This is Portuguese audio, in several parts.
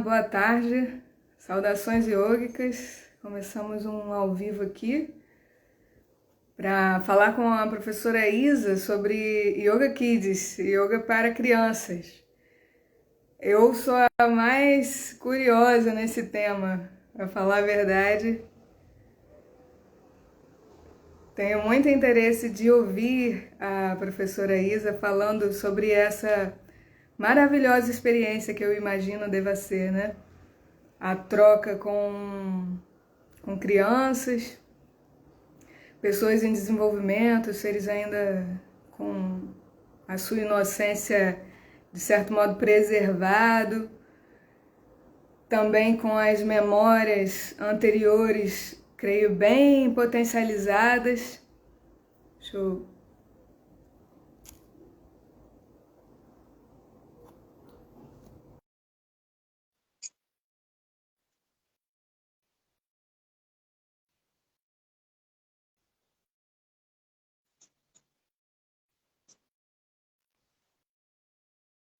Boa tarde, saudações iógicas. Começamos um ao vivo aqui para falar com a professora Isa sobre Yoga Kids, yoga para crianças. Eu sou a mais curiosa nesse tema, para falar a verdade. Tenho muito interesse de ouvir a professora Isa falando sobre essa maravilhosa experiência que eu imagino deva ser, né? A troca com crianças, pessoas em desenvolvimento, seres ainda com a sua inocência, de certo modo, preservado, também com as memórias anteriores, creio, bem potencializadas. Deixa eu...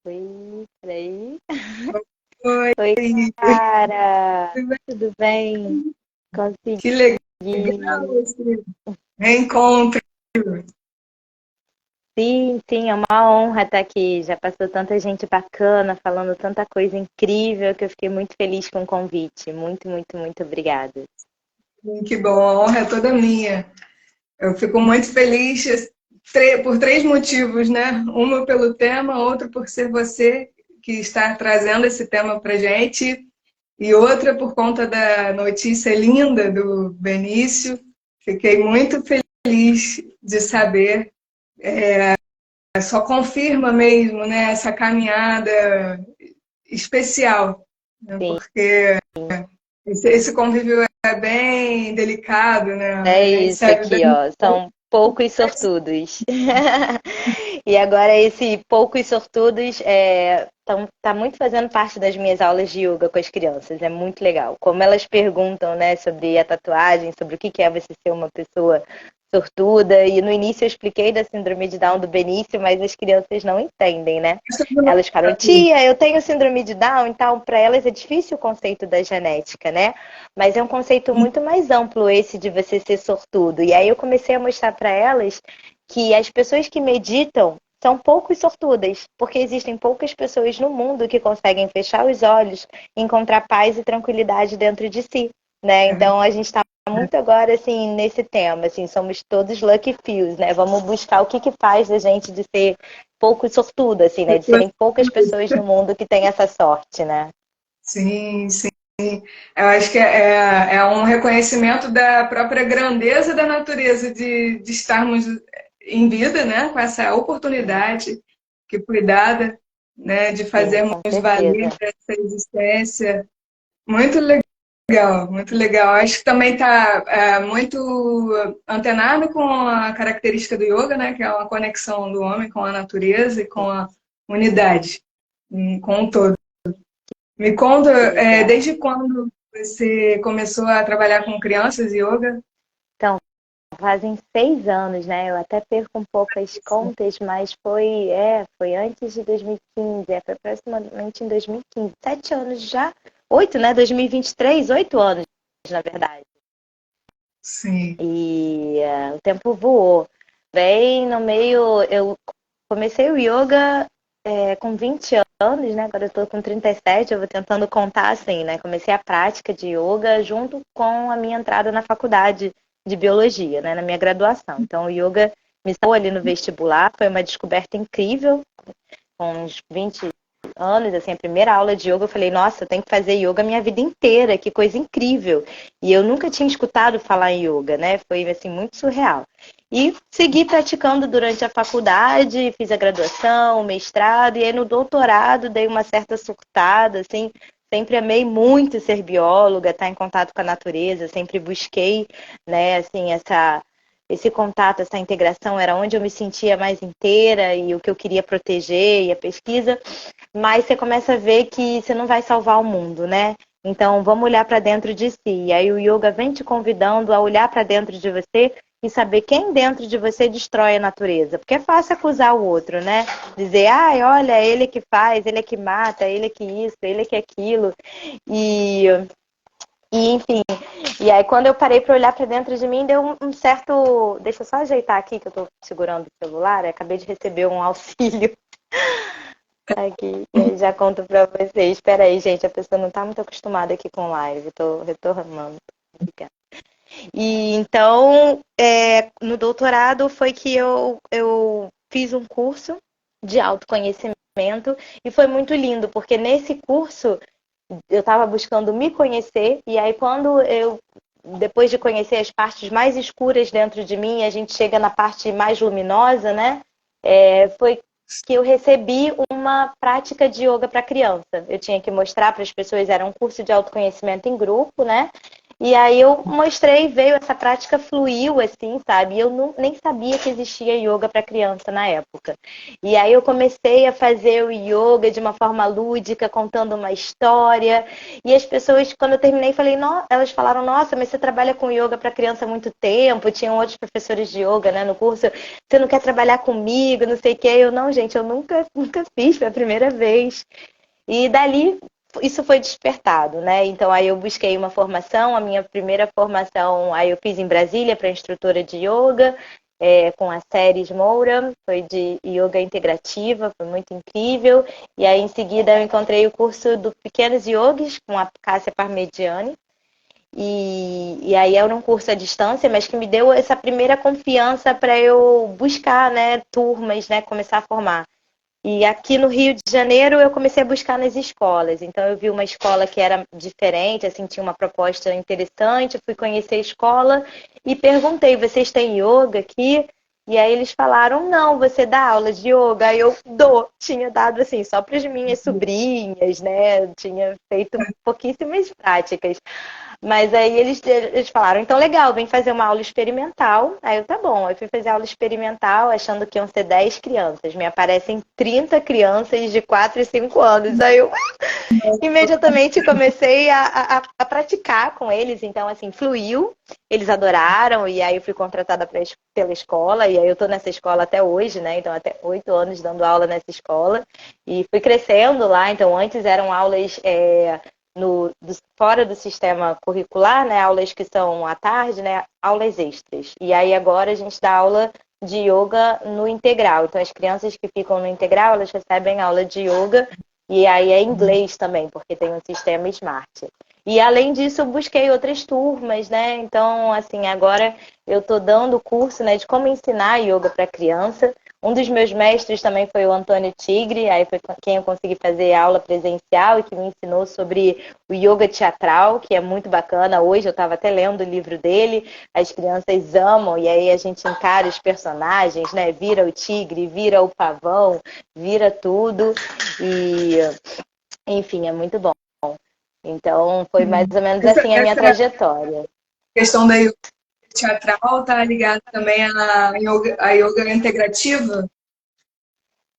Oi, peraí. Oi, Oi, Clara. Tudo bem? que Consegui. legal esse reencontro. Sim, é uma honra estar aqui. Já passou tanta gente bacana, falando tanta coisa incrível, que eu fiquei muito feliz com o convite. Muito obrigada. Que bom, a honra é toda minha. Eu fico muito feliz por três motivos, né? Uma pelo tema, outro por ser você que está trazendo esse tema para gente, e outra por conta da notícia linda do Benício. Fiquei muito feliz de saber. Só confirma mesmo, né, essa caminhada especial, né? Sim, Porque esse convívio é bem delicado, né? é A gente isso serve aqui, ó. São poucos sortudos. E agora esse poucos sortudos tá muito fazendo parte das minhas aulas de yoga com as crianças. É muito legal. Como elas perguntam, né, sobre a tatuagem, sobre o que é você ser uma pessoa sortuda. E no início eu expliquei da síndrome de Down do Benício, mas as crianças não entendem, né? Elas falam, tia, eu tenho síndrome de Down, então para elas é difícil o conceito da genética, né? Mas é um conceito muito mais amplo esse de você ser sortudo. E aí eu comecei a mostrar para elas que as pessoas que meditam são poucos sortudas, porque existem poucas pessoas no mundo que conseguem fechar os olhos, encontrar paz e tranquilidade dentro de si, né? Então a gente está muito agora assim nesse tema, assim, somos todos lucky fews, né? Vamos buscar o que faz a gente de ser pouco sortudo, assim, né? De serem poucas pessoas no mundo que têm essa sorte, né? Sim, sim. Eu acho que é um reconhecimento da própria grandeza da natureza de estarmos em vida, né? Com essa oportunidade que foi dada, né? De Sim, fazermos com valer certeza. essa existência. Muito legal, muito legal. Acho que também está muito antenado com a característica do yoga, né? Que é uma conexão do homem com a natureza e com a unidade, com o todo. Me conta, Que legal. desde quando você começou a trabalhar com crianças e yoga? Então, fazem 6 anos, né? Eu até perco um pouco as contas, mas foi antes de 2015, foi aproximadamente em 2015. 7 anos já, 8, né? 2023, 8 anos, na verdade. Sim. E o tempo voou. Bem no meio, eu comecei o yoga com 20 anos, né? Agora eu tô com 37, eu vou tentando contar assim, né? Comecei a prática de yoga junto com a minha entrada na faculdade de biologia, né? Na minha graduação. Então o yoga me salvou ali no vestibular, foi uma descoberta incrível, com uns 20 anos, assim, a primeira aula de yoga, eu falei, nossa, eu tenho que fazer yoga a minha vida inteira, que coisa incrível. E eu nunca tinha escutado falar em yoga, né? Foi, assim, muito surreal. E segui praticando durante a faculdade, fiz a graduação, o mestrado, e aí no doutorado dei uma certa surtada, assim, sempre amei muito ser bióloga, estar em contato com a natureza, sempre busquei, né, assim, esse contato, essa integração era onde eu me sentia mais inteira e o que eu queria proteger e a pesquisa, mas você começa a ver que você não vai salvar o mundo, né? Então, vamos olhar para dentro de si. E aí o yoga vem te convidando a olhar para dentro de você e saber quem dentro de você destrói a natureza. Porque é fácil acusar o outro, né? Dizer, ai, olha, ele que faz, ele é que mata, ele é que isso, ele é que aquilo. E enfim, e aí quando eu parei para olhar para dentro de mim, deu um certo... Deixa eu só ajeitar aqui, que eu tô segurando o celular, eu acabei de receber um auxílio aqui, e aí já conto para vocês. Espera aí, gente, a pessoa não tá muito acostumada aqui com live, tô retornando. Obrigada. E então, no doutorado foi que eu fiz um curso de autoconhecimento e foi muito lindo, porque nesse curso eu estava buscando me conhecer, e aí depois de conhecer as partes mais escuras dentro de mim, a gente chega na parte mais luminosa, né? Foi que eu recebi uma prática de yoga para criança. Eu tinha que mostrar para as pessoas, era um curso de autoconhecimento em grupo, né? E aí eu mostrei, veio essa prática, fluiu assim, sabe? E eu nem sabia que existia yoga para criança na época. E aí eu comecei a fazer o yoga de uma forma lúdica, contando uma história. E as pessoas, quando eu terminei, elas falaram, nossa, mas você trabalha com yoga para criança há muito tempo, tinham outros professores de yoga, né, no curso, você não quer trabalhar comigo, não sei o quê. Eu, não, gente, eu nunca fiz, foi a primeira vez. E dali isso foi despertado, né? Então aí eu busquei uma formação, a minha primeira formação aí eu fiz em Brasília para instrutora de yoga, com a Séries Moura, foi de yoga integrativa, foi muito incrível. E aí em seguida eu encontrei o curso do Pequenos Yogis com a Cássia Parmigiani. E aí era um curso à distância, mas que me deu essa primeira confiança para eu buscar, né, turmas, né, começar a formar. E aqui no Rio de Janeiro eu comecei a buscar nas escolas. Então eu vi uma escola que era diferente, assim, tinha uma proposta interessante. Eu fui conhecer a escola e perguntei, vocês têm yoga aqui? E aí eles falaram, não, você dá aula de yoga? Aí eu tinha dado assim, só para as minhas sobrinhas, né? Tinha feito pouquíssimas práticas. Mas aí eles falaram, então legal, vem fazer uma aula experimental. Aí eu, tá bom. Eu fui fazer aula experimental achando que iam ser 10 crianças. Me aparecem 30 crianças de 4 e 5 anos. Aí eu imediatamente comecei a praticar com eles. Então, assim, fluiu. Eles adoraram. E aí eu fui contratada pela escola. E aí eu tô nessa escola até hoje, né? Então, até 8 anos dando aula nessa escola. E fui crescendo lá. Então, antes eram aulas... fora do sistema curricular, né, aulas que são à tarde, né, aulas extras. E aí agora a gente dá aula de yoga no integral. Então as crianças que ficam no integral, elas recebem aula de yoga e aí é inglês também, porque tem um sistema Smart. E além disso, eu busquei outras turmas, né? Então, assim, agora eu tô dando curso, né, de como ensinar yoga para criança. Um dos meus mestres também foi o Antônio Tigre, aí foi quem eu consegui fazer aula presencial e que me ensinou sobre o yoga teatral, que é muito bacana. Hoje eu estava até lendo o livro dele, as crianças amam, e aí a gente encara os personagens, né? Vira o tigre, vira o pavão, vira tudo, e enfim, é muito bom. Então foi mais ou menos assim a minha trajetória. Questão da yoga teatral tá ligada também à yoga integrativa?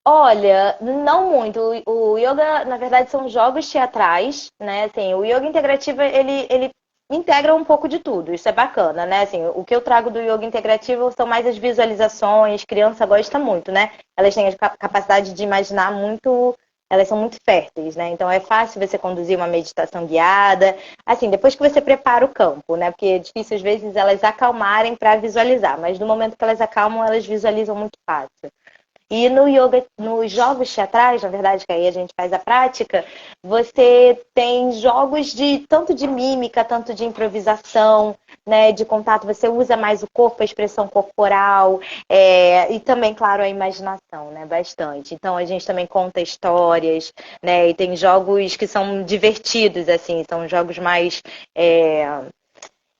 Olha, não muito. O yoga, na verdade, são jogos teatrais, né? Assim, o yoga integrativo, ele integra um pouco de tudo. Isso é bacana, né? Assim, o que eu trago do yoga integrativo são mais as visualizações. Criança gosta muito, né? Elas têm a capacidade de imaginar muito. Elas são muito férteis, né? Então é fácil você conduzir uma meditação guiada. Assim, depois que você prepara o campo, né? Porque é difícil às vezes elas acalmarem para visualizar, mas no momento que elas acalmam, elas visualizam muito fácil. E no yoga, nos jogos teatrais, na verdade, que aí a gente faz a prática, você tem jogos de tanto de mímica, tanto de improvisação, né, de contato. Você usa mais o corpo, a expressão corporal, e também, claro, a imaginação, né, bastante. Então a gente também conta histórias, né, e tem jogos que são divertidos, assim, são jogos mais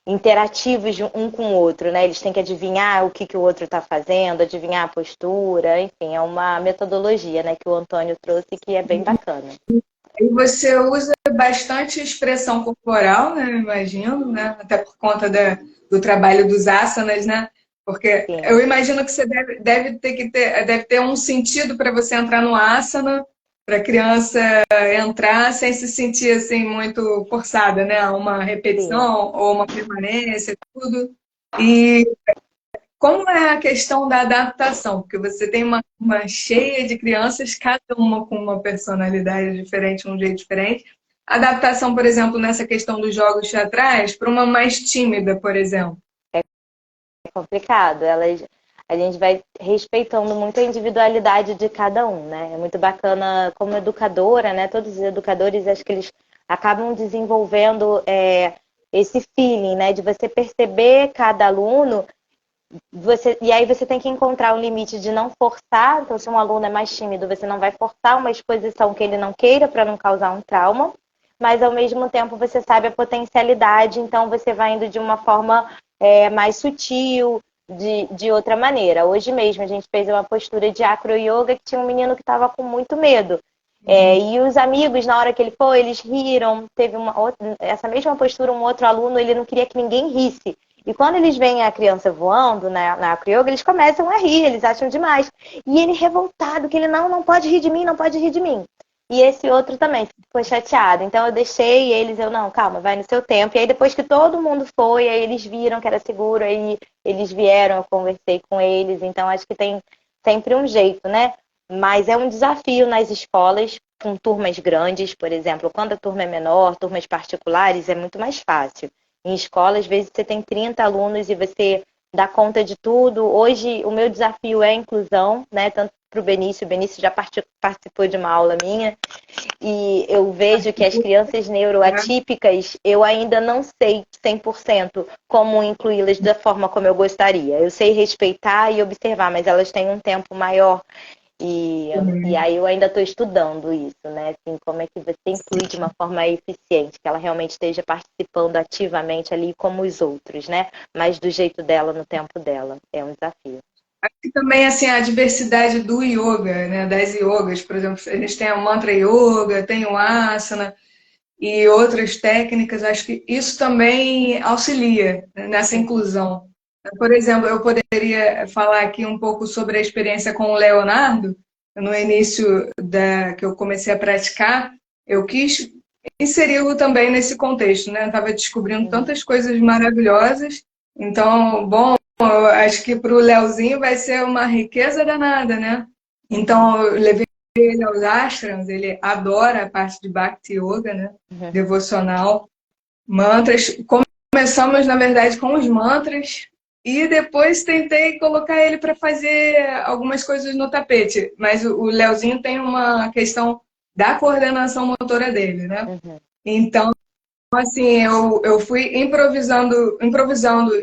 interativos um com o outro, né? Eles têm que adivinhar o que o outro está fazendo, adivinhar a postura, enfim, é uma metodologia, né, que o Antônio trouxe que é bem bacana. E você usa bastante expressão corporal, né? Imagino, né? Até por conta do trabalho dos asanas, né? Porque Sim. eu imagino que você deve ter um sentido para você entrar no asana, para a criança entrar sem se sentir assim muito forçada, né? Uma Sim. repetição ou uma permanência, tudo. E como é a questão da adaptação? Porque você tem uma cheia de crianças, cada uma com uma personalidade diferente, um jeito diferente. Adaptação, por exemplo, nessa questão dos jogos teatrais, para uma mais tímida, por exemplo. É complicado. A gente vai respeitando muito a individualidade de cada um, né? É muito bacana como educadora, né? Todos os educadores, acho que eles acabam desenvolvendo esse feeling, né? De você perceber cada aluno. E aí você tem que encontrar o limite de não forçar. Então, se um aluno é mais tímido, você não vai forçar uma exposição que ele não queira para não causar um trauma. Mas, ao mesmo tempo, você sabe a potencialidade. Então, você vai indo de uma forma mais sutil, de outra maneira. Hoje mesmo, a gente fez uma postura de acro-yoga que tinha um menino que estava com muito medo. E os amigos, na hora que ele foi, eles riram. Teve essa mesma postura, um outro aluno, ele não queria que ninguém risse. E quando eles veem a criança voando na acro-yoga, eles começam a rir, eles acham demais. E ele revoltado, que ele não pode rir de mim, não pode rir de mim. E esse outro também ficou chateado. Então eu deixei eles, não, calma, vai no seu tempo. E aí depois que todo mundo foi, aí eles viram que era seguro, aí eles vieram, eu conversei com eles. Então acho que tem sempre um jeito, né? Mas é um desafio nas escolas, com turmas grandes, por exemplo. Quando a turma é menor, turmas particulares, é muito mais fácil. Em escola, às vezes, você tem 30 alunos e você dá conta de tudo. Hoje, o meu desafio é a inclusão, né? Tanto para o Benício já participou de uma aula minha, e eu vejo que as crianças neuroatípicas, eu ainda não sei 100% como incluí-las da forma como eu gostaria. Eu sei respeitar e observar, mas elas têm um tempo maior. E aí eu ainda estou estudando isso, né? Assim, como é que você inclui de uma forma eficiente, que ela realmente esteja participando ativamente ali como os outros, né? Mas do jeito dela, no tempo dela. É um desafio. E também, assim, a diversidade do yoga, né? Das yogas, por exemplo, a gente tem a mantra yoga, tem o asana e outras técnicas. Acho que isso também auxilia, né, nessa inclusão. Por exemplo, eu poderia falar aqui um pouco sobre a experiência com o Leonardo. No início que eu comecei a praticar, eu quis inseri-lo também nesse contexto, né? Eu estava descobrindo tantas coisas maravilhosas. Então, bom, eu acho que para o Leozinho vai ser uma riqueza danada, né? Então, eu levei ele aos ashrams, ele adora a parte de Bhakti Yoga, né? Devocional, mantras. Começamos, na verdade, com os mantras e depois tentei colocar ele para fazer algumas coisas no tapete. Mas o Leozinho tem uma questão da coordenação motora dele, né? Então, assim, eu fui improvisando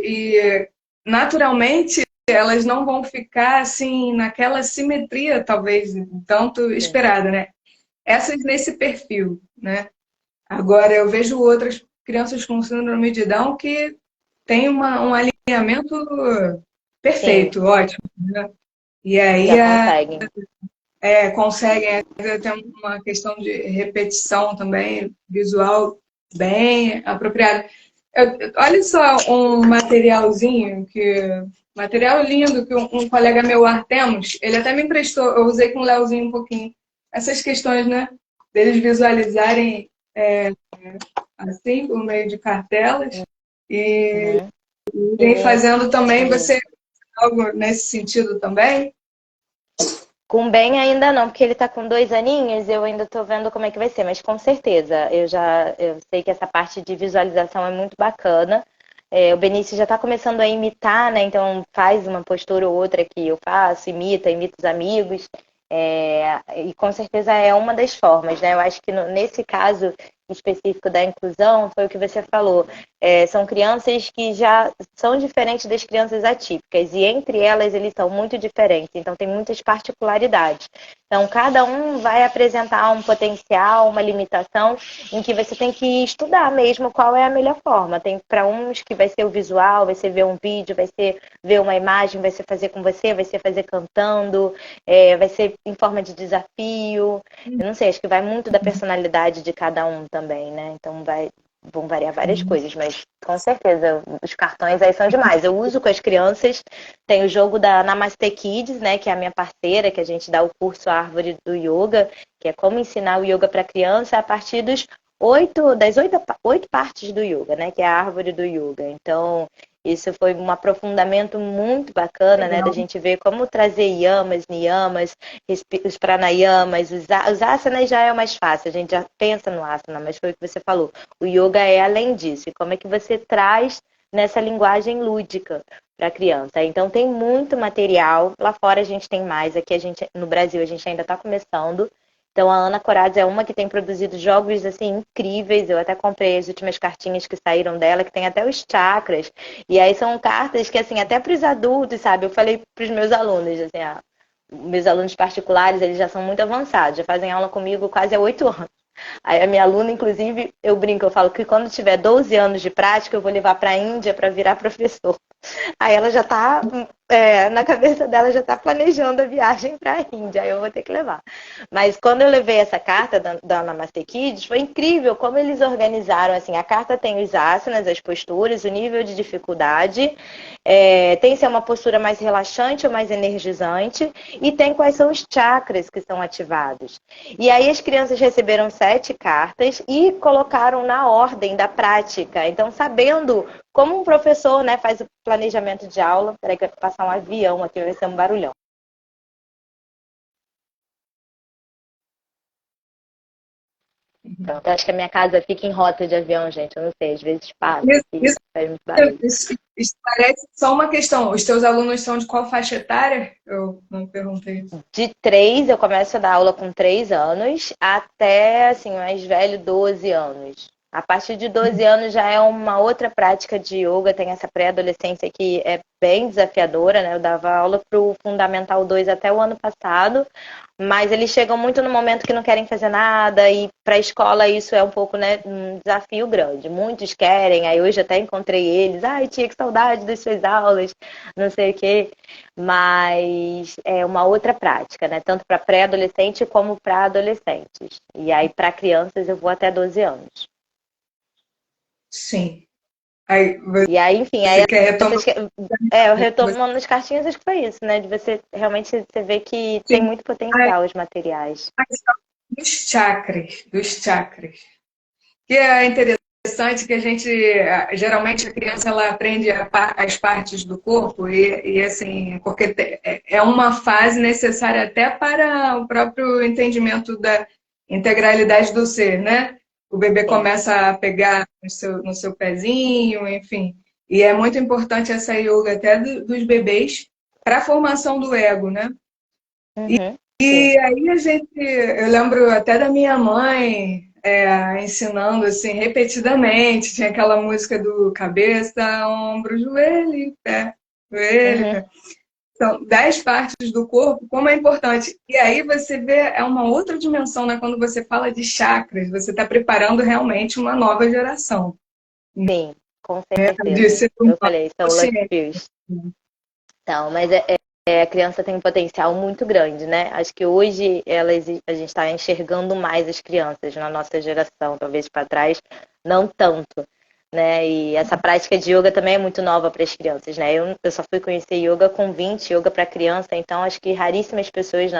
e naturalmente elas não vão ficar assim naquela simetria, talvez, tanto esperada, né? Essas nesse perfil, né? Agora eu vejo outras crianças com síndrome de Down que tem um alinhamento perfeito, ótimo, né? E aí Já conseguem. conseguem ter uma questão de repetição também, visual bem apropriado. Olha só um material lindo que um colega meu, Artemos, ele até me emprestou, eu usei com o Leozinho um pouquinho. Essas questões, né? Deles visualizarem assim, por meio de cartelas, e vem fazendo também, você algo nesse sentido também? Com bem ainda não, porque ele tá com 2 aninhos, eu ainda tô vendo como é que vai ser, mas com certeza, eu sei que essa parte de visualização é muito bacana. O Benício já tá começando a imitar, né? Então faz uma postura ou outra que eu faço, imita os amigos. E com certeza é uma das formas, né? Eu acho que nesse caso específico da inclusão, foi o que você falou. São crianças que já são diferentes das crianças atípicas, e entre elas eles são muito diferentes, então tem muitas particularidades. Então, cada um vai apresentar um potencial, uma limitação, em que você tem que estudar mesmo qual é a melhor forma. Tem para uns que vai ser o visual, vai ser ver um vídeo, vai ser ver uma imagem, vai ser fazer com você, vai ser fazer cantando, vai ser em forma de desafio. Eu não sei, acho que vai muito da personalidade de cada um também, né? Então vão variar várias coisas, mas com certeza os cartões aí são demais. Eu uso com as crianças, tem o jogo da Namaste Kids, né, que é a minha parceira, que a gente dá o curso Árvore do Yoga, que é como ensinar o yoga para criança a partir das oito partes do yoga, né, que é a árvore do yoga. Então, Isso foi um aprofundamento muito bacana, né? Da Legal. gente ver como trazer yamas, niyamas, os pranayamas, os asanas já é o mais fácil, a gente já pensa no asana, mas foi o que você falou. O yoga é além disso. E como é que você traz nessa linguagem lúdica para a criança? Então tem muito material. Lá fora a gente tem mais. Aqui no Brasil a gente ainda está começando. Então a Ana Corados é uma que tem produzido jogos assim incríveis. Eu até comprei as últimas cartinhas que saíram dela, que tem até os chakras. E aí são cartas que assim até para os adultos, sabe? Eu falei para os meus alunos assim, meus alunos particulares, eles já são muito avançados, já fazem aula comigo quase há 8 anos. Aí a minha aluna, inclusive, eu brinco, eu falo que quando tiver 12 anos de prática, eu vou levar para a Índia para virar professor. Aí ela já está, na cabeça dela, já está planejando a viagem para a Índia, aí eu vou ter que levar. Mas quando eu levei essa carta da Namaste Kids, foi incrível como eles organizaram, assim, a carta tem os asanas, as posturas, o nível de dificuldade, tem se é uma postura mais relaxante ou mais energizante, e tem quais são os chakras que são ativados. E aí as crianças receberam 7 cartas e colocaram na ordem da prática. Então, sabendo como um professor, né, faz o planejamento de aula. Peraí que vai passar um avião aqui, vai ser um barulhão. Então, eu acho que a minha casa fica em rota de avião, gente. Eu não sei, às vezes passa aqui, Isso, faz muito barulho. isso parece só uma questão. Os teus alunos são de qual faixa etária? Eu não perguntei isso. De 3, eu começo a dar aula com 3 anos, até, assim, mais velho, 12 anos. A partir de 12 anos já é uma outra prática de yoga, tem essa pré-adolescência que é bem desafiadora, né? Eu dava aula para o Fundamental 2 até o ano passado, mas eles chegam muito no momento que não querem fazer nada, e para a escola isso é um pouco, né, um desafio grande. Muitos querem, aí hoje até encontrei eles, ai, tia, que saudade das suas aulas, não sei o quê. Mas é uma outra prática, né? Tanto para pré-adolescente como para adolescentes. E aí, para crianças, eu vou até 12 anos. Sim. Aí E aí, enfim, aí você quer retomar? eu retomando as cartinhas, acho que foi isso, né? De você realmente você ver que tem Sim. muito Aí, potencial os materiais. dos chakras, dos chakras. Que é interessante que a gente, geralmente a criança ela aprende as partes do corpo e assim, porque é uma fase necessária até para o próprio entendimento da integralidade do ser, né? O bebê Sim. começa a pegar no seu pezinho, enfim. E é muito importante essa yoga até dos bebês para a formação do ego, né? Uhum. Sim. E aí eu lembro até da minha mãe ensinando assim repetidamente, tinha aquela música do cabeça, ombro, joelho, e pé, joelho, e Uhum. pé. São 10 partes do corpo, como é importante. E aí você vê, é uma outra dimensão, né? Quando você fala de chakras, você está preparando realmente uma nova geração Sim, com de certeza. ser Eu humano falei, são luck consciente. fears. Então, mas a criança tem um potencial muito grande, né? Acho que hoje a gente está enxergando mais as crianças na nossa geração, talvez para trás, não tanto, né? E essa prática de yoga também é muito nova para as crianças, né? Eu só fui conhecer yoga com 20, yoga para criança, então acho que raríssimas pessoas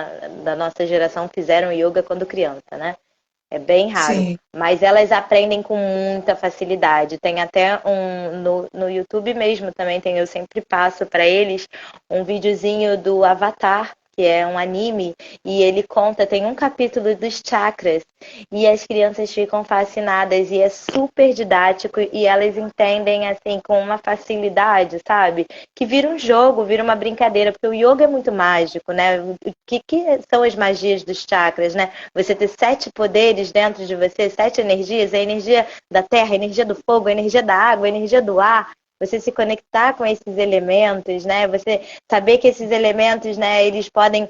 da nossa geração fizeram yoga quando criança, né? É bem raro. Sim. Mas elas aprendem com muita facilidade. Tem até no YouTube mesmo também tem, eu sempre passo para eles um videozinho do Avatar, que é um anime, e ele conta, tem um capítulo dos chakras, e as crianças ficam fascinadas, e é super didático, e elas entendem assim com uma facilidade, sabe? Que vira um jogo, vira uma brincadeira, porque o yoga é muito mágico, né? O que são as magias dos chakras, né? Você ter 7 poderes dentro de você, 7 energias, a energia da terra, a energia do fogo, a energia da água, a energia do ar. Você se conectar com esses elementos, né? Você saber que esses elementos, né, eles podem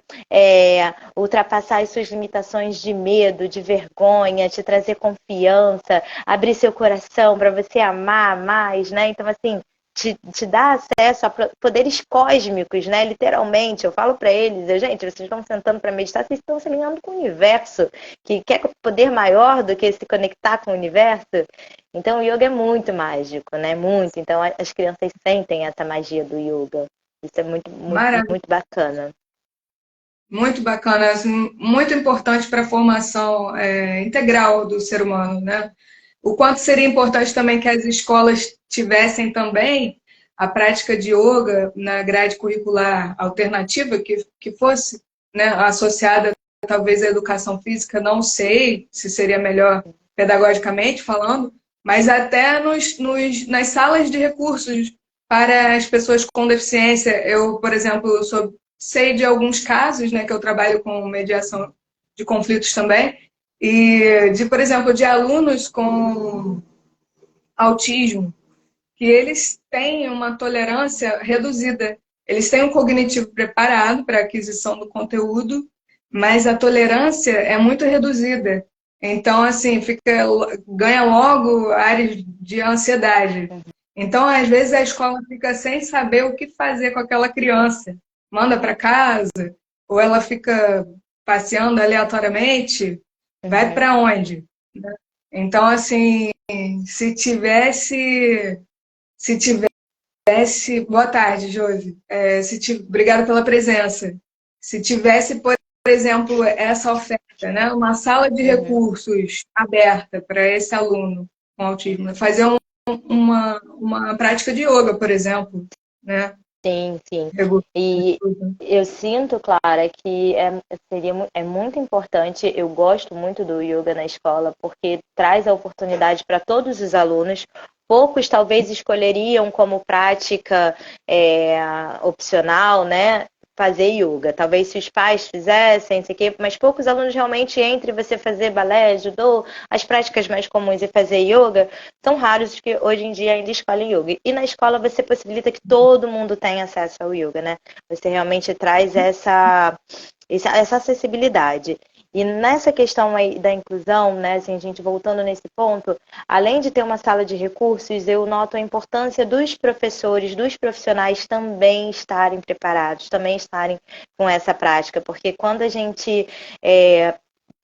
ultrapassar as suas limitações de medo, de vergonha, te trazer confiança, abrir seu coração para você amar mais, né? Então, assim, te dá acesso a poderes cósmicos, né? Literalmente, eu falo para eles, gente, vocês estão sentando para meditar, vocês estão se alinhando com o universo, que quer poder maior do que se conectar com o universo. Então, o yoga é muito mágico, né? Muito. Então, as crianças sentem essa magia do yoga. Isso é muito, muito, Maravilha. muito bacana. Muito bacana, assim, muito importante para a formação integral do ser humano, né? O quanto seria importante também que as escolas tivessem também a prática de yoga na grade curricular alternativa, que fosse, né, associada talvez à educação física, não sei se seria melhor pedagogicamente falando, mas até nas salas de recursos para as pessoas com deficiência. Eu, por exemplo, sei de alguns casos, né, que eu trabalho com mediação de conflitos também, e por exemplo, de alunos com autismo, que eles têm uma tolerância reduzida. Eles têm um cognitivo preparado para a aquisição do conteúdo, mas a tolerância é muito reduzida. Então, assim, ganha logo áreas de ansiedade. Então, às vezes, a escola fica sem saber o que fazer com aquela criança. Manda para casa, ou ela fica passeando aleatoriamente, vai para onde? Então, assim, se tivesse boa tarde, Josi. Obrigada pela presença. Se tivesse, por exemplo, essa oferta, né? Uma sala de recursos aberta para esse aluno com autismo, fazer uma prática de yoga, por exemplo, né? Sim, sim. E eu sinto, Clara, que é muito importante. Eu gosto muito do yoga na escola porque traz a oportunidade para todos os alunos. Poucos talvez escolheriam como prática opcional, né? Fazer yoga. Talvez se os pais fizessem, sei quê, mas poucos alunos realmente, entre você fazer balé, judô, as práticas mais comuns e fazer yoga, são raros os que hoje em dia ainda escolhem yoga. E na escola você possibilita que todo mundo tenha acesso ao yoga, né? Você realmente traz essa acessibilidade. E nessa questão aí da inclusão, né, assim, a gente voltando nesse ponto, além de ter uma sala de recursos, eu noto a importância dos professores, dos profissionais também estarem preparados, também estarem com essa prática, porque quando a gente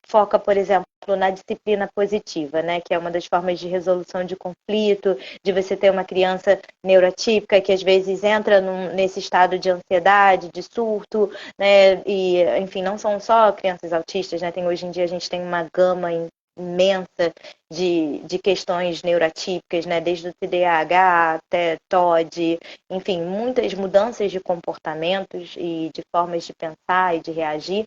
foca, por exemplo, na disciplina positiva, né, que é uma das formas de resolução de conflito, de você ter uma criança neurotípica que às vezes entra nesse estado de ansiedade, de surto, né, e, enfim, não são só crianças autistas, né, hoje em dia a gente tem uma gama imensa de questões neurotípicas, né, desde o TDAH até TOD, enfim, muitas mudanças de comportamentos e de formas de pensar e de reagir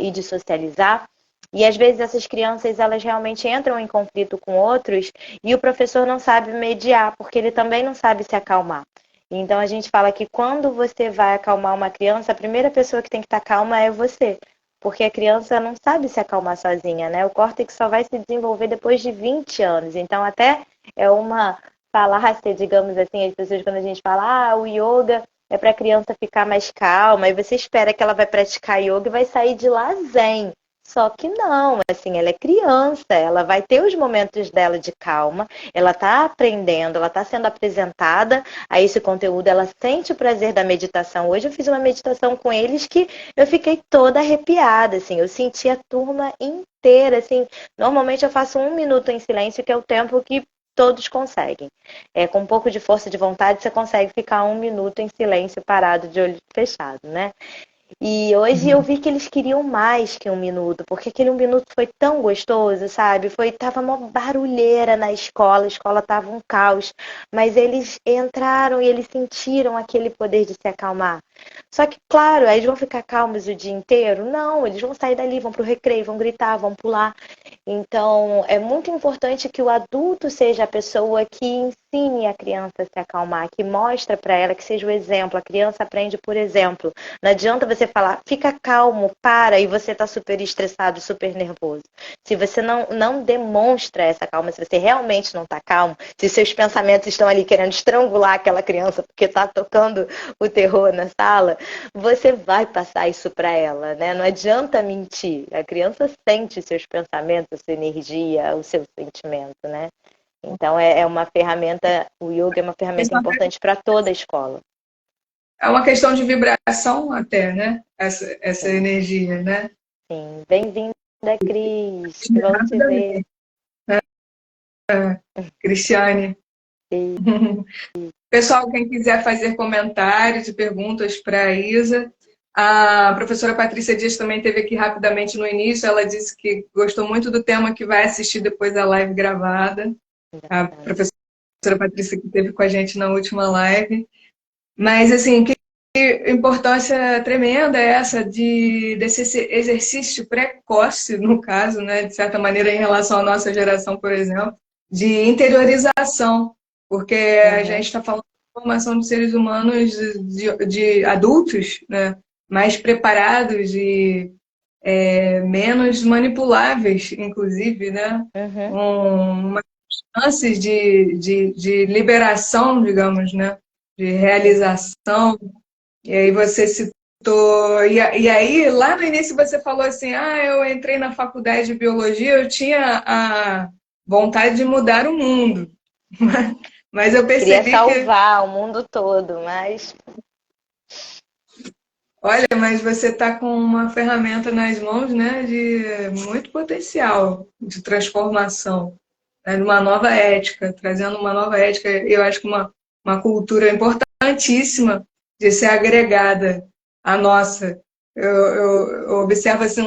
e de socializar. E às vezes essas crianças, elas realmente entram em conflito com outros e o professor não sabe mediar, porque ele também não sabe se acalmar. Então a gente fala que quando você vai acalmar uma criança, a primeira pessoa que tem que estar calma é você. Porque a criança não sabe se acalmar sozinha, né? O córtex só vai se desenvolver depois de 20 anos. Então até é uma falácia, digamos assim, as pessoas quando a gente fala, o yoga é para a criança ficar mais calma, e você espera que ela vai praticar yoga e vai sair de lá zen. Só que não, assim, ela é criança, ela vai ter os momentos dela de calma, ela está aprendendo, ela está sendo apresentada a esse conteúdo, ela sente o prazer da meditação. Hoje eu fiz uma meditação com eles que eu fiquei toda arrepiada, assim, eu senti a turma inteira, assim, normalmente eu faço 1 minuto em silêncio, que é o tempo que todos conseguem. Com um pouco de força de vontade, você consegue ficar 1 minuto em silêncio, parado, de olho fechado, né? E hoje eu vi que eles queriam mais que 1 minuto, porque aquele 1 minuto foi tão gostoso, sabe? Tava uma barulheira na escola, a escola tava um caos, mas eles entraram e eles sentiram aquele poder de se acalmar. Só que, claro, eles vão ficar calmos o dia inteiro? Não, eles vão sair dali, vão pro recreio, vão gritar, vão pular. Então, é muito importante que o adulto seja a pessoa que ensine a criança a se acalmar, que mostra para ela, que seja o exemplo. A criança aprende por exemplo. Não adianta você falar, fica calmo, para, e você tá super estressado, super nervoso. Se você não demonstra essa calma, se você realmente não tá calmo, se seus pensamentos estão ali querendo estrangular aquela criança porque tá tocando o terror na sala, você vai passar isso para ela, né? Não adianta mentir. A criança sente seus pensamentos, a sua energia, o seu sentimento, né? Então é uma ferramenta, o yoga é uma ferramenta importante para toda a escola. É uma questão de vibração até, né? Essa energia, né? Sim. Bem-vinda, Cris. Que bom te ver. Cristiane. Sim. Pessoal, quem quiser fazer comentários e perguntas para a Isa, a professora Patrícia Dias também esteve aqui rapidamente no início. Ela disse que gostou muito do tema, que vai assistir depois a live gravada. A professora Patrícia, que esteve com a gente na última live. Mas, assim, que importância tremenda é essa desse exercício precoce, no caso, né, de certa maneira, em relação à nossa geração, por exemplo, de interiorização, porque a gente está falando de formação de seres humanos, de adultos, né, mais preparados e menos manipuláveis, inclusive, né, uma chances de liberação, digamos, né, de realização. E aí você citou. E aí, lá no início, você falou assim: ah, eu entrei na faculdade de biologia, eu tinha a vontade de mudar o mundo. Mas eu Queria percebi que. salvar o mundo todo, mas Olha, mas você está com uma ferramenta nas mãos, né, de muito potencial de transformação, né, de uma nova ética, trazendo uma nova ética. Eu acho que uma cultura importantíssima de ser agregada à nossa. Eu observo assim,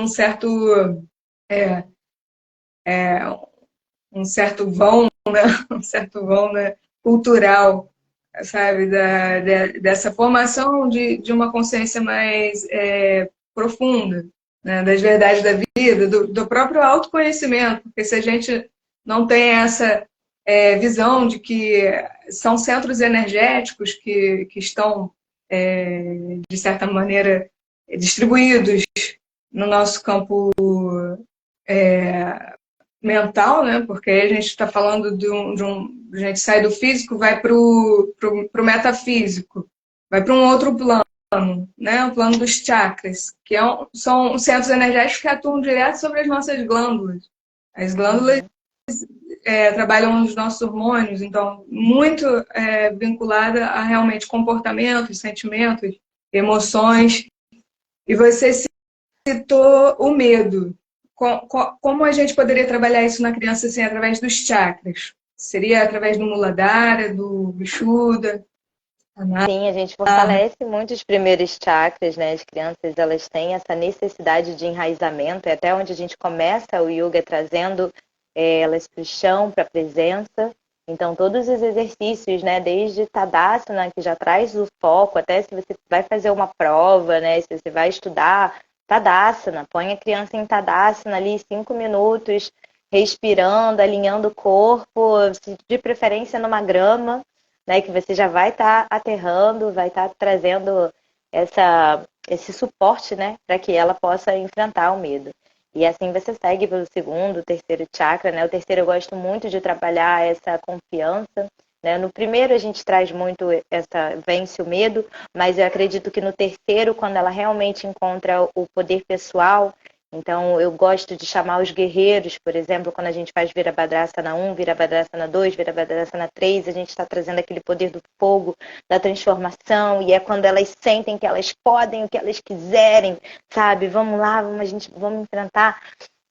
é, um certo vão, né, um certo vão, né, cultural, sabe, dessa formação de uma consciência mais profunda, né, das verdades da vida, do próprio autoconhecimento, porque se a gente não tem essa visão de que são centros energéticos que estão, de certa maneira, distribuídos no nosso campo mental, né? Porque aí a gente está falando a gente sai do físico, vai para o metafísico, vai para um outro plano, né? O plano dos chakras, que são centros energéticos que atuam direto sobre as nossas glândulas. As glândulas trabalham nos nossos hormônios, então muito vinculada a realmente comportamentos, sentimentos, emoções. E você citou o medo. Como a gente poderia trabalhar isso na criança assim, através dos chakras? Seria através do Muladhara, do Vishuddha, sim, a gente Anahata? fortalece muito os primeiros chakras, né? As crianças, elas têm essa necessidade de enraizamento, é até onde a gente começa o yoga trazendo elas para o chão, para a presença. Então, todos os exercícios, né? Desde Tadasana, que já traz o foco, até se você vai fazer uma prova, né? Se você vai estudar Tadasana, põe a criança em Tadasana ali 5 minutos, respirando, alinhando o corpo, de preferência numa grama, né, que você já vai estar aterrando, vai estar trazendo esse suporte, né, para que ela possa enfrentar o medo. E assim você segue pelo segundo, terceiro chakra, né? O terceiro eu gosto muito de trabalhar essa confiança, né? No primeiro a gente traz muito vence o medo, mas eu acredito que no terceiro, quando ela realmente encontra o poder pessoal, então eu gosto de chamar os guerreiros, por exemplo, quando a gente faz Virabhadrasana 1, Virabhadrasana 2, Virabhadrasana 3, a gente está trazendo aquele poder do fogo, da transformação, e é quando elas sentem que elas podem o que elas quiserem, sabe? Vamos lá, vamos enfrentar.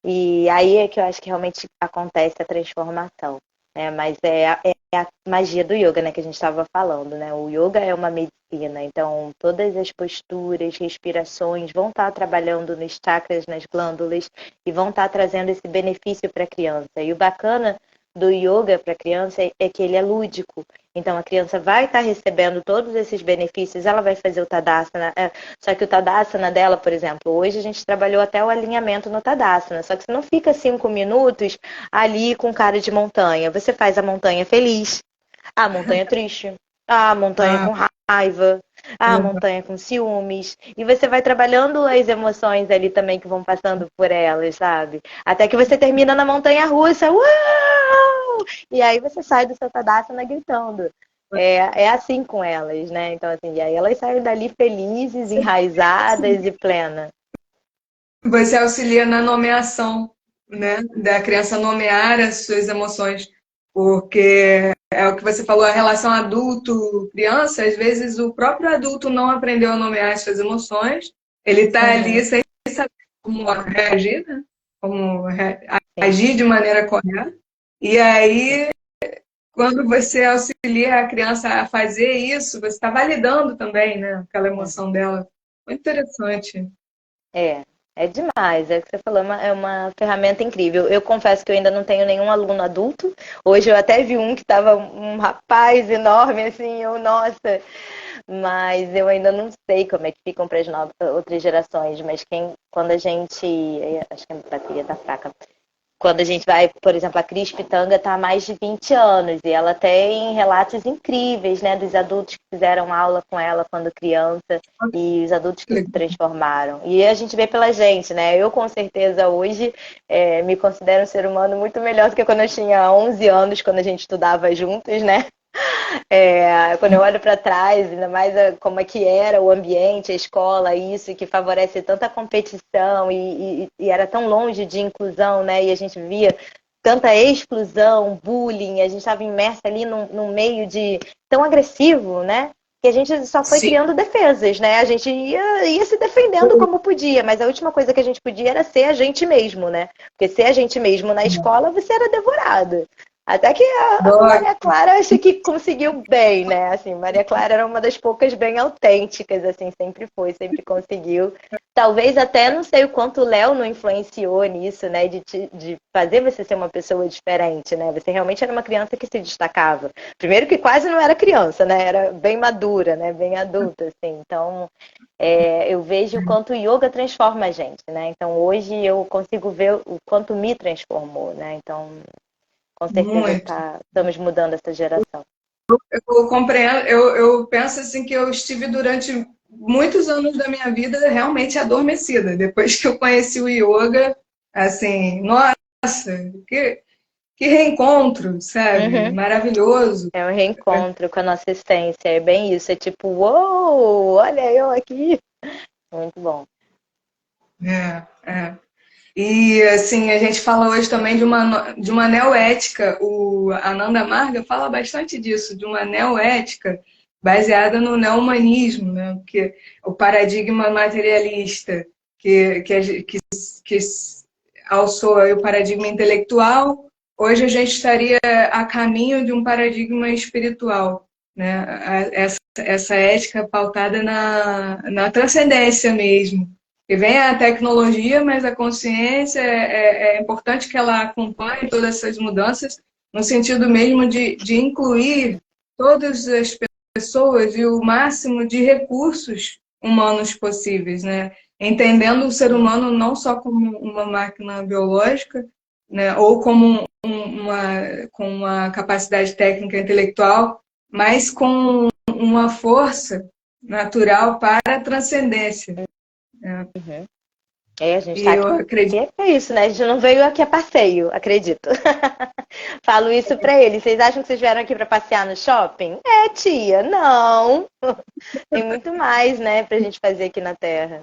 E aí é que eu acho que realmente acontece a transformação, né? Mas é a magia do yoga, né, que a gente estava falando, né? O yoga é uma medicina, então todas as posturas, respirações vão estar trabalhando nos chakras, nas glândulas e vão estar trazendo esse benefício para a criança. E o bacana do yoga para a criança é que ele é lúdico. Então a criança vai estar recebendo todos esses benefícios, ela vai fazer o Tadasana, só que o Tadasana dela, por exemplo, hoje a gente trabalhou até o alinhamento no Tadasana, só que você não fica 5 minutos ali com cara de montanha, você faz a montanha feliz, a montanha triste, a montanha Ah, com raiva, a montanha com ciúmes, e você vai trabalhando as emoções ali também que vão passando por elas, sabe? Até que você termina na montanha russa, uau! E aí você sai do seu Tadasana gritando. É assim com elas, né? Então, assim, e aí elas saem dali felizes, enraizadas e plenas. você auxilia na nomeação, né, da criança nomear as suas emoções, porque é o que você falou, a relação adulto-criança, às vezes o próprio adulto não aprendeu a nomear as suas emoções, ele está ali sem saber como reagir, né? Como agir de maneira correta, e aí, quando você auxilia a criança a fazer isso, você está validando também, né, aquela emoção dela. Muito interessante. É. É demais, é o que você falou, é uma ferramenta incrível. Eu confesso que eu ainda não tenho nenhum aluno adulto. Hoje eu até vi um que estava um rapaz enorme, assim, eu, nossa, mas eu ainda não sei como é que ficam para as outras gerações. Mas quando a gente, acho que a bateria tá fraca. Quando a gente vai, por exemplo, a Cris Pitanga está há mais de 20 anos e ela tem relatos incríveis, né, dos adultos que fizeram aula com ela quando criança e os adultos que se transformaram. E a gente vê pela gente, né? Eu, com certeza, hoje me considero um ser humano muito melhor do que quando eu tinha 11 anos, quando a gente estudava juntos, né? Quando eu olho para trás, ainda mais como é que era o ambiente, a escola, isso que favorece tanta competição e era tão longe de inclusão, né? E a gente via tanta exclusão, bullying, a gente estava imersa ali num meio de tão agressivo, né? Que a gente só foi Sim. criando defesas, né? A gente ia se defendendo como podia, mas a última coisa que a gente podia era ser a gente mesmo, né? Porque ser a gente mesmo na escola, você era devorado. Até que a Maria Clara acho que conseguiu bem, né? Assim, Maria Clara era uma das poucas bem autênticas, assim, sempre foi, sempre conseguiu. Talvez até não sei o quanto o Léo não influenciou nisso, né? De fazer você ser uma pessoa diferente, né? Você realmente era uma criança que se destacava. Primeiro que quase não era criança, né? Era bem madura, né? Bem adulta, assim. Então, eu vejo o quanto o yoga transforma a gente, né? Então, hoje eu consigo ver o quanto me transformou, né? Então, com certeza Muito. estamos mudando essa geração. Eu compreendo, eu penso assim que eu estive durante muitos anos da minha vida realmente adormecida. Depois que eu conheci o yoga, assim, nossa, que reencontro, sabe? Uhum. Maravilhoso. É um reencontro com a nossa essência. É bem isso. É tipo, uou, olha eu aqui. Muito bom. É. E assim, a gente fala hoje também de uma neoética. O Ananda Marga fala bastante disso, de uma neoética baseada no neo-humanismo, né? Porque o paradigma materialista que alçou aí o paradigma intelectual, hoje a gente estaria a caminho de um paradigma espiritual, né? Essa ética pautada na transcendência mesmo. E vem a tecnologia, mas a consciência é importante que ela acompanhe todas essas mudanças, no sentido mesmo de incluir todas as pessoas e o máximo de recursos humanos possíveis, né? Entendendo o ser humano não só como uma máquina biológica, né? Ou como com uma capacidade técnica intelectual, mas com uma força natural para a transcendência. Né? Uhum. A gente E está eu acredito. aqui é isso, né? A gente não veio aqui a passeio, acredito. Falo isso para eles. Vocês acham que vocês vieram aqui para passear no shopping? É, tia, não. Tem muito mais, né, pra gente fazer aqui na Terra.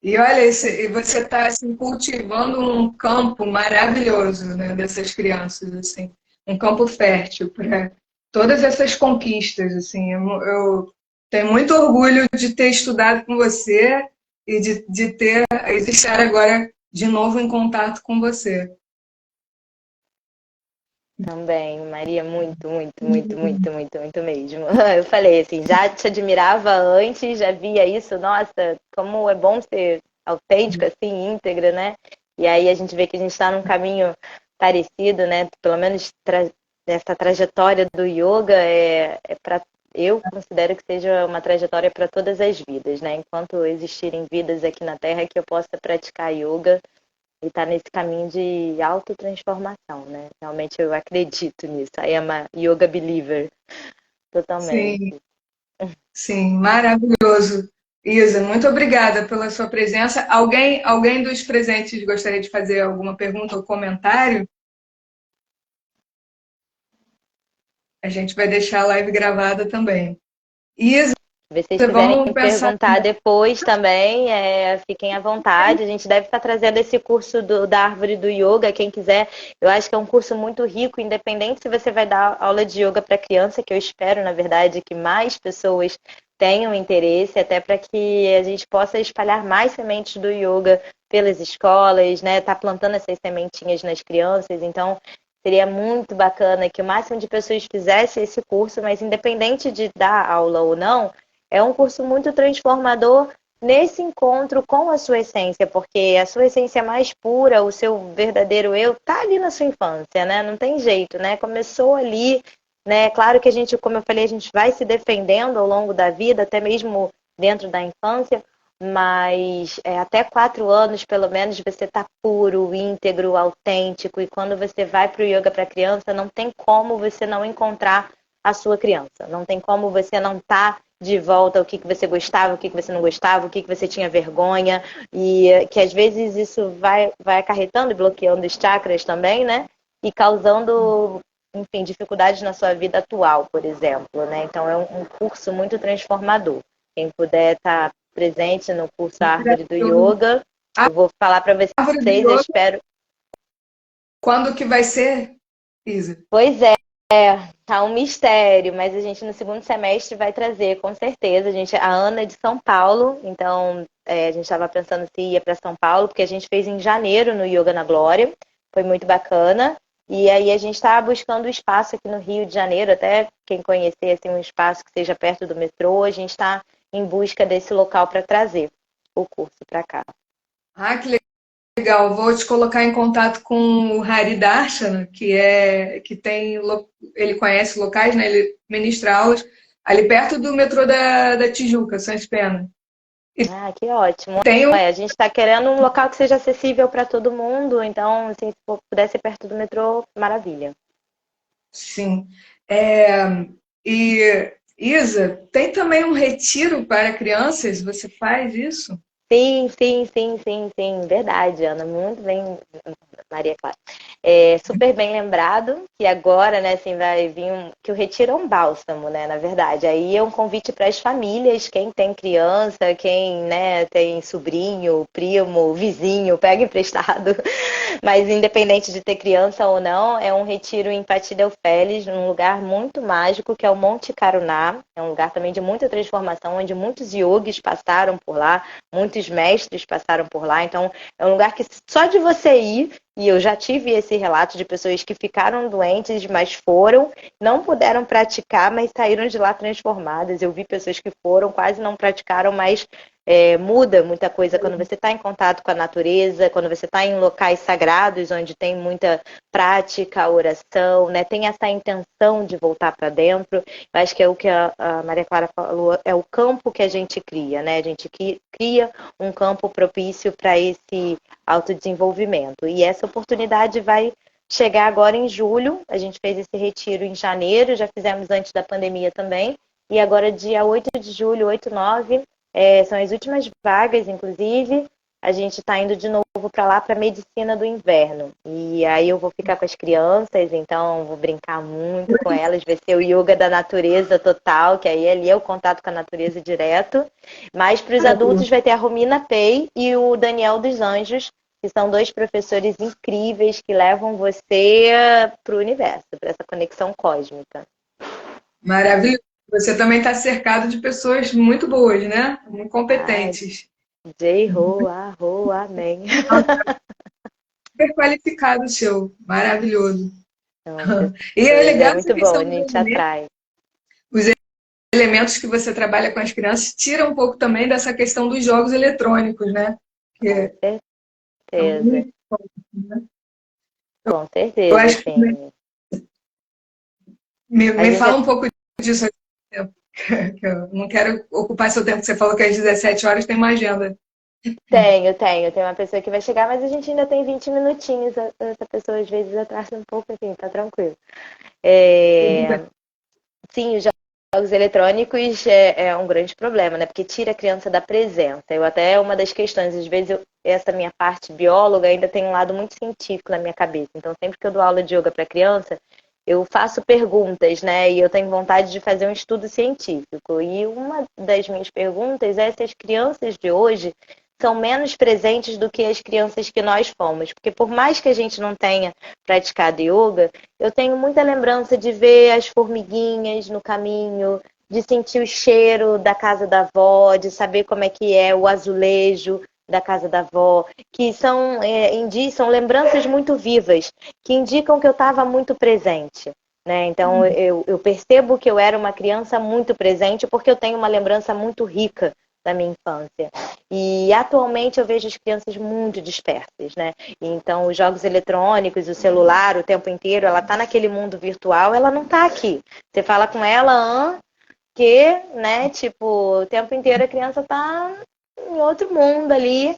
E olha, e você está assim, cultivando um campo maravilhoso, né, dessas crianças, assim, um campo fértil para todas essas conquistas, assim. Eu tenho muito orgulho de ter estudado com você e de estar agora de novo em contato com você. Também, Maria, muito, muito, muito, muito, muito, muito mesmo. Eu falei assim, já te admirava antes, já via isso, nossa, como é bom ser autêntico, assim, íntegra, né? E aí a gente vê que a gente está num caminho parecido, né? Pelo menos essa trajetória do yoga é para eu considero que seja uma trajetória para todas as vidas, né? Enquanto existirem vidas aqui na Terra que eu possa praticar yoga e está nesse caminho de autotransformação, né? Realmente eu acredito nisso. I am a yoga believer, totalmente. Sim, sim, maravilhoso. Isa, muito obrigada pela sua presença. Alguém dos presentes gostaria de fazer alguma pergunta ou comentário? A gente vai deixar a live gravada também. Isa, Se vocês quiserem vamos pensar. perguntar depois também, fiquem à vontade. A gente deve estar trazendo esse curso da Árvore do Yoga, quem quiser. Eu acho que é um curso muito rico, independente se você vai dar aula de yoga para criança, que eu espero, na verdade, que mais pessoas tenham interesse, até para que a gente possa espalhar mais sementes do yoga pelas escolas, né? Tá plantando essas sementinhas nas crianças. Então, seria muito bacana que o máximo de pessoas fizesse esse curso, mas independente de dar aula ou não, é um curso muito transformador nesse encontro com a sua essência, porque a sua essência mais pura, o seu verdadeiro eu, tá ali na sua infância, né? Não tem jeito, né? Começou ali, né? Claro que a gente, como eu falei, a gente vai se defendendo ao longo da vida, até mesmo dentro da infância, mas até 4 anos, pelo menos, você tá puro, íntegro, autêntico, e quando você vai para o yoga para criança, não tem como você não encontrar a sua criança, não tem como você não estar de volta o que você gostava, o que você não gostava, o que você tinha vergonha, e que às vezes isso vai acarretando e bloqueando os chakras também, né? E causando, enfim, dificuldades na sua vida atual, por exemplo, né? Então é um curso muito transformador. Quem puder estar presente no curso Árvore do Yoga, eu vou falar para Árvore do vocês, eu Yoga, espero. quando que vai ser, Isa? Pois é. Tá um mistério, mas a gente no segundo semestre vai trazer, com certeza. A Ana é de São Paulo, então a gente estava pensando se ia para São Paulo, porque a gente fez em janeiro no Yoga na Glória, foi muito bacana. E aí a gente está buscando espaço aqui no Rio de Janeiro, até quem conhecer assim, um espaço que seja perto do metrô, a gente está em busca desse local para trazer o curso para cá. Ah, que legal. Vou te colocar em contato com o Hari Darshana, que tem, ele conhece locais, né? Ele ministra aulas ali perto do metrô da Tijuca, Sãs Pena. E Ah, que ótimo. tem um, A gente está querendo um local que seja acessível para todo mundo, então, assim, se puder ser perto do metrô, maravilha. sim. E Isa, tem também um retiro para crianças? Você faz isso? Sim, sim, sim, sim, sim, verdade, Ana, muito bem, Maria Clara. Super bem lembrado que agora, né, assim, vai vir que o retiro é um bálsamo, né, na verdade. Aí é um convite para as famílias, quem tem criança, quem, né, tem sobrinho, primo, vizinho, pega emprestado. Mas independente de ter criança ou não, é um retiro em Patidelfélis, num lugar muito mágico que é o Monte Caruná. É um lugar também de muita transformação, onde muitos yogis passaram por lá, muitos mestres passaram por lá. Então, é um lugar que só de você ir, e eu já tive esse relato de pessoas que ficaram doentes, mas foram, não puderam praticar, mas saíram de lá transformadas. Eu vi pessoas que foram, quase não praticaram, mas muda muita coisa quando você está em contato com a natureza, quando você está em locais sagrados, onde tem muita prática, oração, né? Tem essa intenção de voltar para dentro. Eu acho que é o que a Maria Clara falou, é o campo que a gente cria, né? A gente cria um campo propício para esse autodesenvolvimento. E essa oportunidade vai chegar agora em julho. A gente fez esse retiro em janeiro, já fizemos antes da pandemia também. E agora, dia 8 de julho, 8, 9, são as últimas vagas, inclusive. A gente está indo de novo para lá para medicina do inverno. E aí eu vou ficar com as crianças, então vou brincar muito com elas. Vai ser o yoga da natureza total, que aí ali é o contato com a natureza direto. Mas para os adultos vai ter a Romina Pei e o Daniel dos Anjos, que são dois professores incríveis que levam você para o universo, para essa conexão cósmica. Maravilhoso. Você também está cercado de pessoas muito boas, né? Muito Ai, competentes. Jai-ho, ah-ho, amém. Super qualificado o seu. Maravilhoso. Nossa, E é Deus, é legal essa muito bom, questão a dos gente elementos. atrai. Os elementos que você trabalha com as crianças tira um pouco também dessa questão dos jogos eletrônicos, né? Com Que é certeza, muito forte, né? com Eu certeza, acho que assim. A me gente fala um pouco disso. Que eu não quero ocupar seu tempo. Você falou que às 17 horas tem uma agenda. tem uma pessoa que vai chegar, mas a gente ainda tem 20 minutinhos. Essa pessoa às vezes atrasa um pouco, assim, tá tranquilo. Sim, os jogos eletrônicos é um grande problema, né? Porque tira a criança da presença. Eu até, uma das questões, às vezes, essa minha parte bióloga ainda tem um lado muito científico na minha cabeça. Então, sempre que eu dou aula de yoga para criança, eu faço perguntas, né? E eu tenho vontade de fazer um estudo científico. E uma das minhas perguntas é se as crianças de hoje são menos presentes do que as crianças que nós fomos. Porque por mais que a gente não tenha praticado yoga, eu tenho muita lembrança de ver as formiguinhas no caminho, de sentir o cheiro da casa da avó, de saber como é que é o azulejo da casa da avó, que são lembranças muito vivas, que indicam que eu estava muito presente. Né? Então, eu percebo que eu era uma criança muito presente porque eu tenho uma lembrança muito rica da minha infância. E atualmente eu vejo as crianças muito dispersas, né? Então, os jogos eletrônicos, o celular, o tempo inteiro, ela tá naquele mundo virtual, ela não tá aqui. Você fala com ela, que, né, tipo, o tempo inteiro a criança tá em outro mundo ali.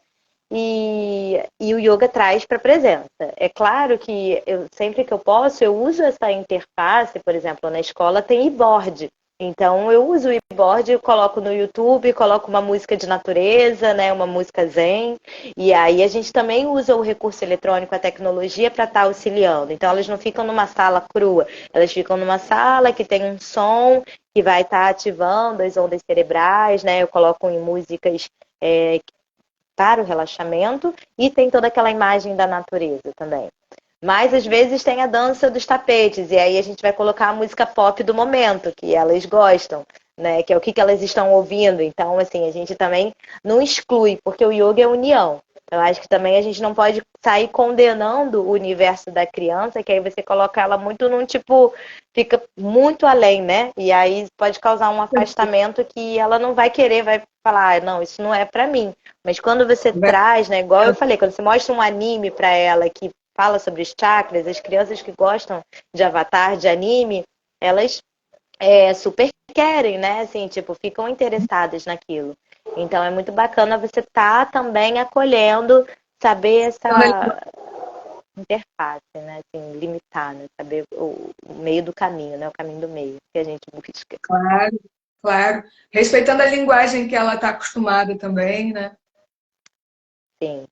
E o yoga traz para a presença. É claro que eu, sempre que eu posso, eu uso essa interface, por exemplo, na escola tem e-board. Então eu uso o e-board, eu coloco no YouTube, coloco uma música de natureza, né, uma música zen, e aí a gente também usa o recurso eletrônico, a tecnologia para estar auxiliando. Então elas não ficam numa sala crua, elas ficam numa sala que tem um som que vai estar ativando as ondas cerebrais, né? Eu coloco em músicas para o relaxamento e tem toda aquela imagem da natureza também. Mas às vezes tem a dança dos tapetes, e aí a gente vai colocar a música pop do momento, que elas gostam, né? Que é o que elas estão ouvindo. Então, assim, a gente também não exclui, porque o yoga é união. Eu acho que também a gente não pode sair condenando o universo da criança, que aí você coloca ela muito num tipo, fica muito além, né? E aí pode causar um afastamento que ela não vai querer, vai falar, ah, não, isso não é pra mim. Mas quando você traz, né, igual eu falei, quando você mostra um anime pra ela que fala sobre os chakras, as crianças que gostam de Avatar, de anime, elas super querem, né? Assim, tipo, ficam interessadas naquilo. Então é muito bacana você estar também acolhendo, saber essa interface, né? Assim, limitar, né? Saber o meio do caminho, né? O caminho do meio que a gente busca. Claro, claro. Respeitando a linguagem que ela está acostumada também, né? Sim.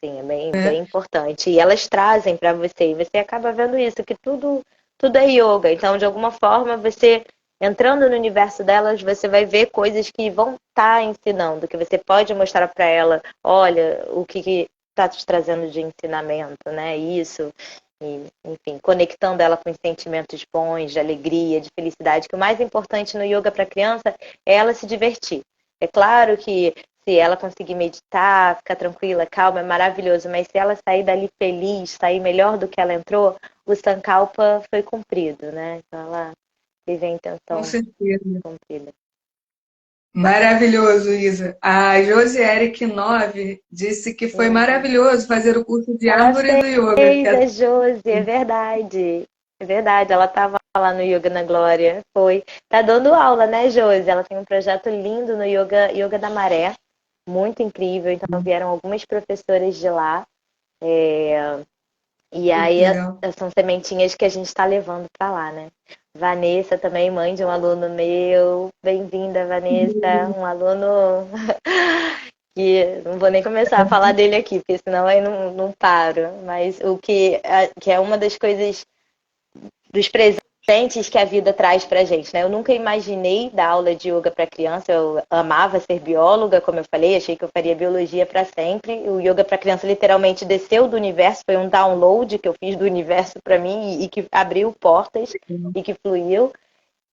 Sim, é bem importante. E elas trazem para você, e você acaba vendo isso, que tudo é yoga. Então, de alguma forma, você entrando no universo delas, você vai ver coisas que vão estar ensinando, que você pode mostrar para ela, olha, o que está te trazendo de ensinamento, né? Isso. E, enfim, conectando ela com os sentimentos bons, de alegria, de felicidade, que o mais importante no yoga para a criança é ela se divertir. É claro que se ela conseguir meditar, ficar tranquila, calma, é maravilhoso. Mas se ela sair dali feliz, sair melhor do que ela entrou, o Sankalpa foi cumprido, né? Então ela teve a Com intenção certeza. cumprida. Maravilhoso, Isa. A Josi Eric 9 disse que foi maravilhoso fazer o curso de Ela Árvore do Yoga. fez a Josi, é verdade. É verdade, ela estava lá no Yoga na Glória. Foi. Tá dando aula, né, Josi? Ela tem um projeto lindo no Yoga da Maré. Muito incrível. Então vieram algumas professoras de lá. E aí Legal. são sementinhas que a gente está levando para lá, né? Vanessa também, mãe de um aluno meu. Bem-vinda, Vanessa. Um aluno que não vou nem começar a falar dele aqui, porque senão aí não paro. Mas que é uma das coisas, dos presentes que a vida traz pra gente, né? Eu nunca imaginei dar aula de yoga para criança. Eu amava ser bióloga, como eu falei, achei que eu faria biologia para sempre. O yoga para criança literalmente desceu do universo, foi um download que eu fiz do universo para mim e que abriu portas e que fluiu.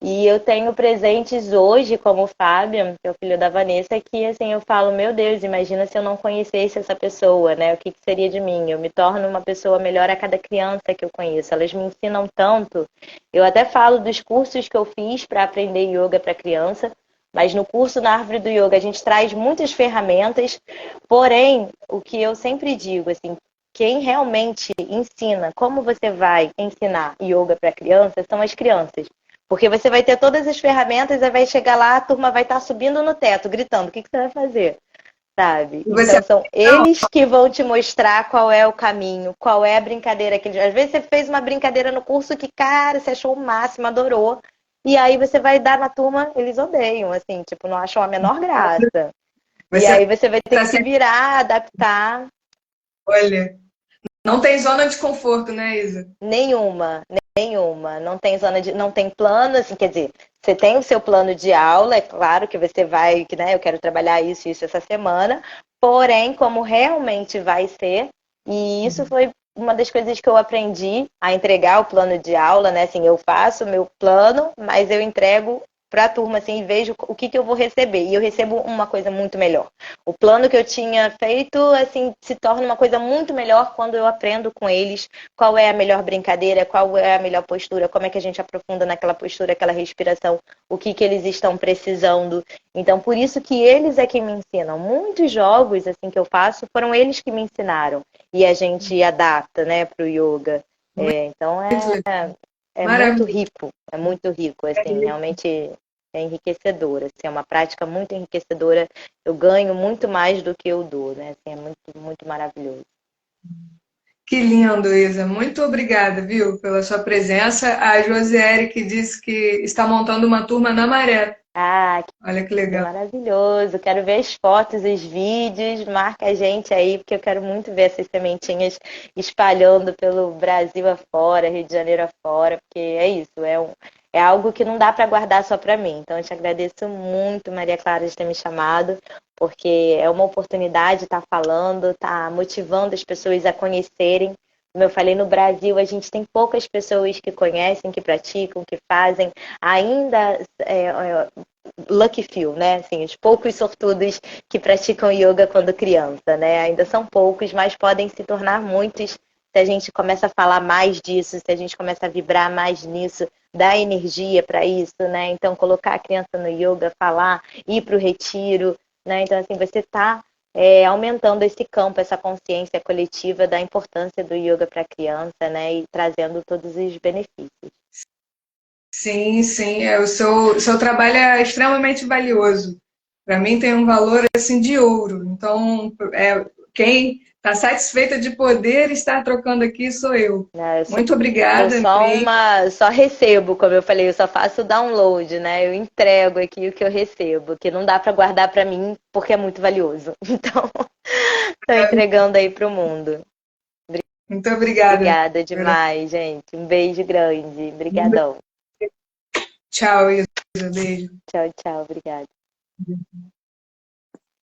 E eu tenho presentes hoje, como o Fábio, que é o filho da Vanessa, que assim eu falo, meu Deus, imagina se eu não conhecesse essa pessoa, né? O que seria de mim? Eu me torno uma pessoa melhor a cada criança que eu conheço. Elas me ensinam tanto. Eu até falo dos cursos que eu fiz para aprender yoga para criança, mas no curso na Árvore do Yoga a gente traz muitas ferramentas, porém, o que eu sempre digo, assim, quem realmente ensina como você vai ensinar yoga para crianças são as crianças. Porque você vai ter todas as ferramentas e vai chegar lá, a turma vai estar subindo no teto, gritando, o que você vai fazer? Sabe? Você Então são eles que vão te mostrar qual é o caminho, qual é a brincadeira que eles... Às vezes você fez uma brincadeira no curso que, cara, você achou o máximo, adorou. E aí você vai dar na turma, eles odeiam, assim, tipo, não acham a menor graça. E você aí você vai ter tá que se sempre, virar, adaptar. olha, não tem zona de conforto, né, Isa? Nenhuma, nenhuma. Não tem não tem plano, assim, quer dizer, você tem o seu plano de aula, é claro que você vai, que, né, eu quero trabalhar isso essa semana, porém, como realmente vai ser, e isso foi uma das coisas que eu aprendi a entregar o plano de aula, né? Assim, eu faço o meu plano, mas eu entrego para a turma assim, e vejo o que eu vou receber. E eu recebo uma coisa muito melhor. O plano que eu tinha feito assim se torna uma coisa muito melhor quando eu aprendo com eles qual é a melhor brincadeira, qual é a melhor postura, como é que a gente aprofunda naquela postura, aquela respiração, o que eles estão precisando. Então, por isso que eles é que me ensinam. Muitos jogos assim que eu faço foram eles que me ensinaram. E a gente adapta, né, para o yoga. Então, Muito legal. é Maravilha. muito rico, assim, realmente é enriquecedor, assim, é uma prática muito enriquecedora. Eu ganho muito mais do que eu dou, né? Assim, é muito, muito maravilhoso. Que lindo, Isa. Muito obrigada, viu, pela sua presença. A Josiere que disse que está montando uma turma na Maré. Ah, Olha que que legal. maravilhoso. Quero ver as fotos, os vídeos. Marca a gente aí, porque eu quero muito ver essas sementinhas espalhando pelo Brasil afora, Rio de Janeiro afora, porque é isso, é algo que não dá para guardar só para mim. Então, eu te agradeço muito, Maria Clara, de ter me chamado, porque é uma oportunidade estar falando, estar motivando as pessoas a conhecerem. Como eu falei, no Brasil a gente tem poucas pessoas que conhecem, que praticam, que fazem. Ainda lucky few, né? Assim, os poucos sortudos que praticam yoga quando criança, né? Ainda são poucos, mas podem se tornar muitos se a gente começa a falar mais disso, se a gente começa a vibrar mais nisso, dar energia para isso, né? Então, colocar a criança no yoga, falar, ir para o retiro, né? Então, assim, você está aumentando esse campo, essa consciência coletiva da importância do yoga para a criança, né? E trazendo todos os benefícios. Sim, sim. O seu trabalho é extremamente valioso. Para mim tem um valor assim de ouro. Então, quem está satisfeita de poder estar trocando aqui sou eu. Né? Muito Sou obrigada mesmo. só recebo, como eu falei, eu só faço o download, né? Eu entrego aqui o que eu recebo, que não dá para guardar para mim porque é muito valioso. Então, estou entregando aí para o mundo. Muito obrigada. Obrigada demais, gente. Um beijo grande. Obrigadão. Tchau, Isa. Beijo. Tchau, tchau. Obrigada.